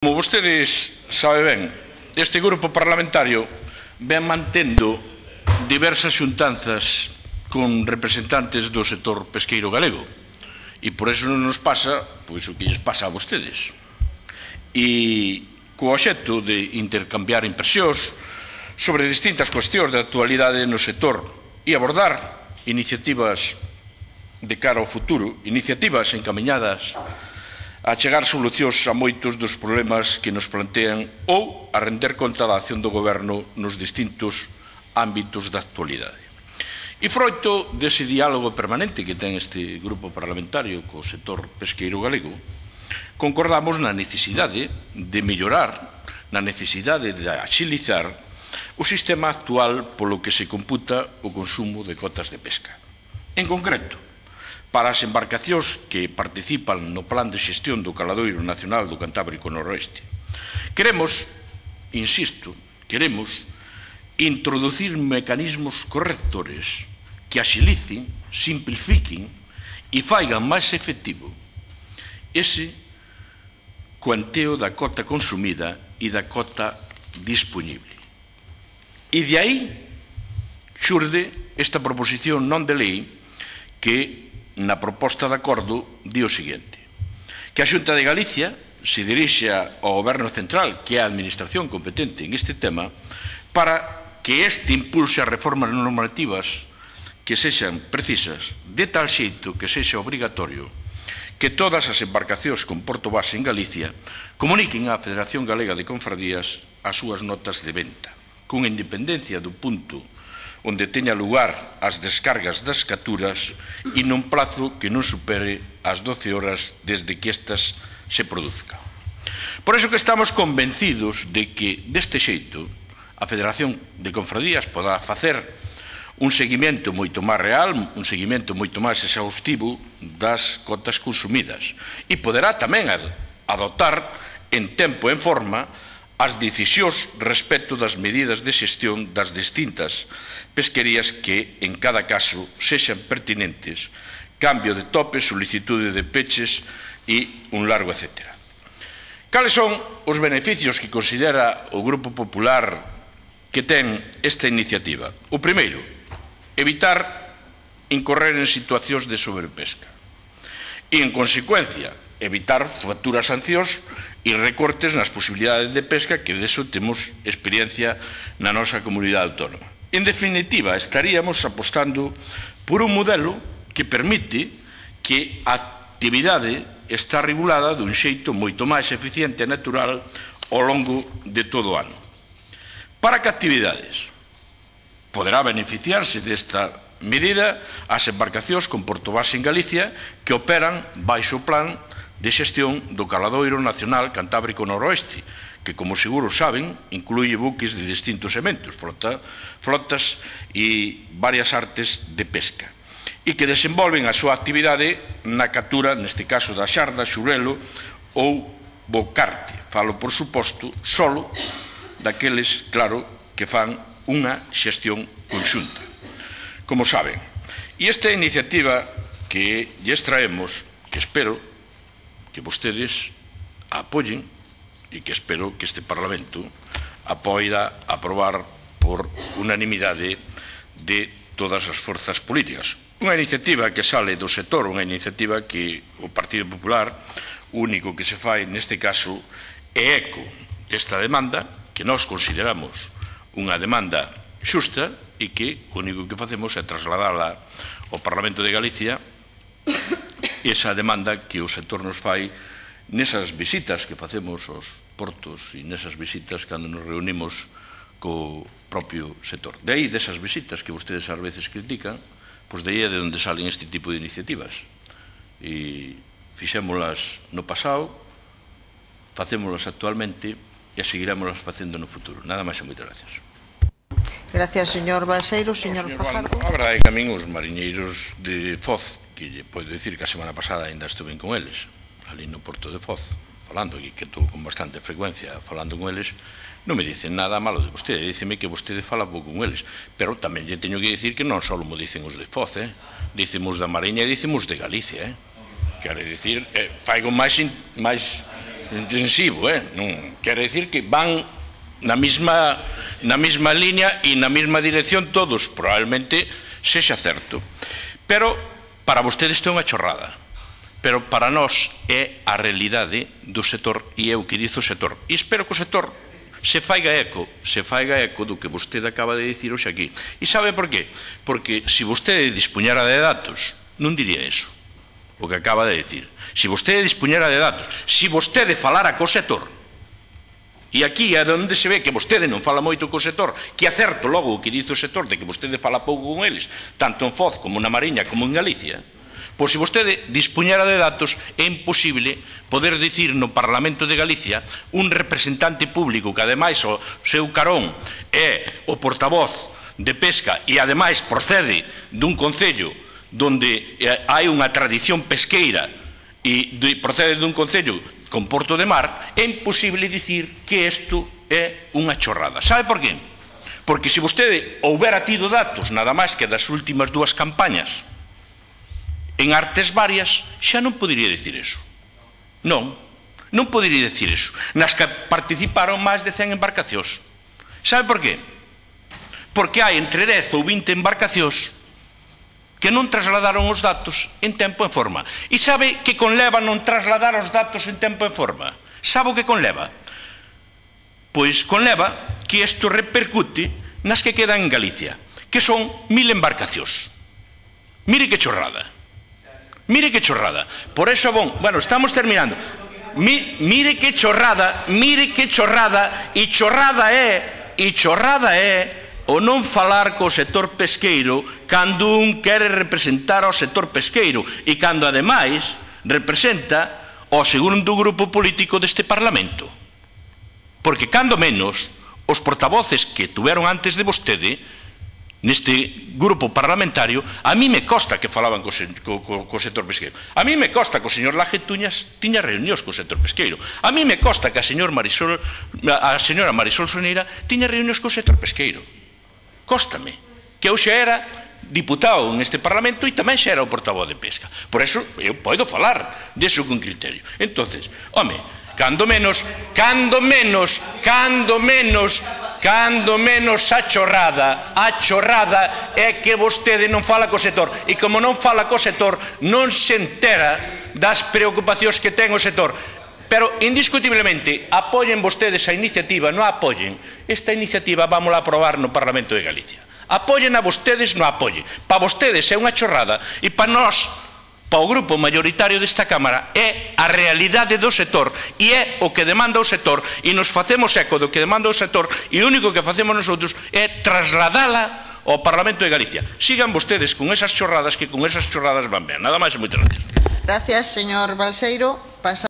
Como vostedes saben ben, este grupo parlamentario ven mantendo diversas xuntanzas con representantes do sector pesqueiro galego e por eso non nos pasa pois o que lles pasa a vostedes. E co obxecto de intercambiar impresións sobre distintas cuestións de actualidade no sector e abordar iniciativas de cara ao futuro, iniciativas encamiñadas a chegar solucións a moitos dos problemas que nos plantean ou a render conta da acción do Goberno nos distintos ámbitos da actualidade. E froito dese diálogo permanente que ten este grupo parlamentario co sector pesqueiro galego, concordamos na necesidade de mellorar, na necesidade de axilizar o sistema actual polo que se computa o consumo de cotas de pesca. En concreto, para as embarcacións que participan no Plan de Xestión do Caladoiro Nacional do Cantábrico Noroeste. Queremos, insisto, introducir mecanismos correctores que axilicen, simplifiquen e faigan máis efectivo ese cuanteo da cota consumida e da cota dispoñible. E de aí xurde esta proposición non de lei que na proposta de acordo di o seguinte: que a Xunta de Galicia se dirixa ao Goberno Central, que é a administración competente en este tema, para que este impulse as reformas normativas que sexan precisas, de tal xeito que sexa obrigatorio que todas as embarcacións con porto base en Galicia comuniquen á Federación Galega de Confradías as súas notas de venta, con independencia do punto onde teña lugar as descargas das capturas e nun plazo que non supere as 12 horas desde que estas se produzcan. Por iso que estamos convencidos de que, deste xeito, a Federación de Confradías poderá facer un seguimento moito máis real, un seguimento moito máis exhaustivo das cotas consumidas e poderá tamén adoptar en tempo e en forma as decisións respecto das medidas de xestión das distintas pesquerías que, en cada caso, sexan pertinentes, cambio de topes, solicitude de peches e un largo etcétera. Cales son os beneficios que considera o Grupo Popular que ten esta iniciativa? O primeiro, evitar incorrer en situacións de sobrepesca e, en consecuencia, evitar futuras sancións e recortes nas posibilidades de pesca, que deso temos experiencia na nosa comunidade autónoma. En definitiva, estaríamos apostando por un modelo que permite que a actividade está regulada dun xeito moito máis eficiente e natural ao longo de todo o ano. Para que actividades? Poderá beneficiarse desta medida as embarcacións con porto base en Galicia que operan baixo o plan de xestión do Caladoiro Nacional Cantábrico Noroeste, que, como seguro saben, incluye buques de distintos elementos, flotas e varias artes de pesca, e que desenvolven a súa actividade na captura, neste caso da xarda, xurelo ou bocarte. Falo, por suposto, solo daqueles, claro, que fan unha xestión conxunta, como saben. E esta iniciativa que lles traemos, que espero que vostedes apoyen e que espero que este Parlamento apoida aprobar por unanimidade de todas as forzas políticas. Unha iniciativa que sale do sector, unha iniciativa que o Partido Popular, o único que se fai neste caso, é eco desta demanda, que nós consideramos unha demanda xusta e que o único que facemos é trasladala ao Parlamento de Galicia, esa demanda que o sector nos fai nesas visitas que facemos aos portos e nesas visitas cando nos reunimos co propio sector. De aí, desas visitas que vostedes ás veces critican, pois de aí é de onde salen este tipo de iniciativas. E fixémolas no pasado, facémolas actualmente e seguirámolas facendo no futuro. Nada máis e moitas gracias. Gracias, señor Balseiro. Señor Fajardo. A verdade é que a min os mariñeiros de Foz, que lle podo dicir que a semana pasada ainda estuve con eles, ali no porto de Foz, falando, e que estou con bastante frecuencia falando con eles, non me dicen nada malo de vostede, díceme que vostede fala pouco con eles, pero tamén lle teño que dicir que non só mo dicen os de Foz, dicemos da Mariña e dicemos de Galicia, quero dicir, faigo máis intensivo, non quere dicir que van na mesma línea e na mesma dirección todos, probablemente sexa certo. Pero para vostedes isto é unha chorrada, pero para nós é a realidade do sector e é o que dice o sector. E espero que o sector se faiga eco do que vostede acaba de dicir hoxe aquí. E sabe por qué? Porque se vostede dispuñera de datos non diría eso, o que acaba de dicir. Se vostede dispuñera de datos, se vostede falara co sector, e aquí é onde se ve que vostede non fala moito co sector, que é certo logo o que dice o sector de que vostede fala pouco con eles, tanto en Foz como na Mariña como en Galicia, pois se vostede dispuñera de datos é imposible poder dicir no Parlamento de Galicia un representante público que ademais o seu carón é o portavoz de pesca e ademais procede dun concello donde hai unha tradición pesqueira e procede dun concello con Porto de Mar, é imposible dicir que isto é unha chorrada. Sabe por qué? Porque se vostede houbera tido datos nada máis que das últimas dúas campañas en artes varias, xa non podería dicir eso. Non podería dicir eso. Nas que participaron máis de 100 embarcacións. Sabe por qué? Porque hai entre 10 ou 20 embarcacións que non trasladaron os datos en tempo e forma. E sabe que conleva non trasladar os datos en tempo e forma? Sabe o que conleva? Pois conleva que isto repercute nas que quedan en Galicia, que son 1000 embarcacións. Mire que chorrada. Mire que chorrada. Por eso, bueno, estamos terminando. Mire que chorrada, e chorrada é o non falar co sector pesqueiro cando un quere representar ao sector pesqueiro e cando, ademais, representa ao segundo grupo político deste Parlamento. Porque, cando menos, os portavoces que tuveron antes de vostede neste grupo parlamentario, a mí me consta que falaban co sector pesqueiro. A mí me consta que o señor Laje Tuñas tiña reunións co sector pesqueiro. A mí me consta que a señora Marisol Soneira tiña reunións co sector pesqueiro. Cóstame, que eu xa era diputado neste Parlamento e tamén xa era o portavoz de pesca. Por eso eu podo falar deso con criterio. Entonces, home, cando menos a chorrada é que vostede non fala co sector. E como non fala co sector, non se entera das preocupacións que ten o sector. Pero, indiscutiblemente, apoyen vostedes a iniciativa, non a apoyen. Esta iniciativa vamos a aprobar no Parlamento de Galicia. Apoyen a vostedes, non a apoyen. Para vostedes é unha chorrada e para nós, para o grupo mayoritario desta Cámara, é a realidade do sector e é o que demanda o sector e nos facemos eco do que demanda o sector e o único que facemos nosotros é trasladala ao Parlamento de Galicia. Sigan vostedes con esas chorradas que con esas chorradas van ben. Nada máis e moitas gracias. Gracias, señor Balseiro.